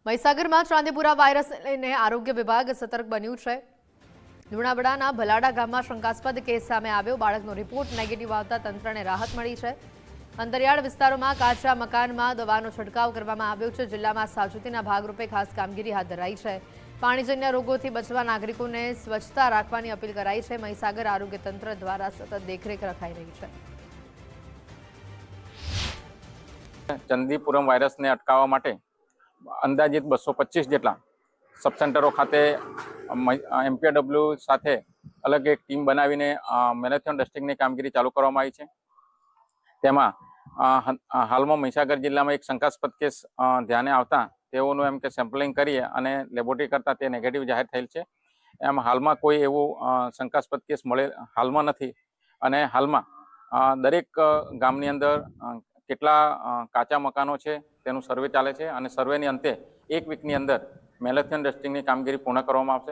મહીસાગરમાં ચાંદીપુરા વાયરસને લઈને આરોગ્ય વિભાગ સતર્ક બન્યું છે। લુણાવાડાના ભલાડા ગામમાં શંકાસ્પદ કેસ સામે આવ્યો। બાળકનો રિપોર્ટ નેગેટિવ આવતા તંત્રને રાહત મળી છે। અંતરિયાળ વિસ્તારોમાં કાચા મકાનમાં દવાનો છંટકાવ કરવામાં આવ્યો છે। જિલ્લામાં સાવચેતીના ભાગરૂપે ખાસ કામગીરી હાથ ધરાઈ છે। પાણીજન્ય રોગોથી બચવા નાગરિકોને સ્વચ્છતા રાખવાની અપીલ કરાઈ છે। મહીસાગર આરોગ્ય તંત્ર દ્વારા સતત દેખરેખ રખાઈ રહી છે। ચાંદીપુરમ વાયરસને અટકાવવા માટે અંદાજિત 225 જેટલા સબ સેન્ટરો ખાતે એમપીડબ્લ્યુ સાથે અલગ એક ટીમ બનાવીને મેરેથોન ટેસ્ટિંગની કામગીરી ચાલુ કરવામાં આવી છે। તેમાં હાલમાં મહીસાગર જિલ્લામાં એક શંકાસ્પદ કેસ ધ્યાને આવતા તેઓનું એમ કે સેમ્પલિંગ કરીએ અને લેબોરેટરી કરતા તે નેગેટિવ જાહેર થયેલ છે। એમ હાલમાં કોઈ એવું શંકાસ્પદ કેસ હાલમાં નથી અને હાલમાં દરેક ગામની અંદર કેટલા કાચા મકાનો છે તેનું સર્વે ચાલે છે અને સર્વેની અંતે 1 વીકની અંદર મેરેથોન ટેસ્ટિંગની કામગીરી પૂર્ણ કરવામાં આવશે।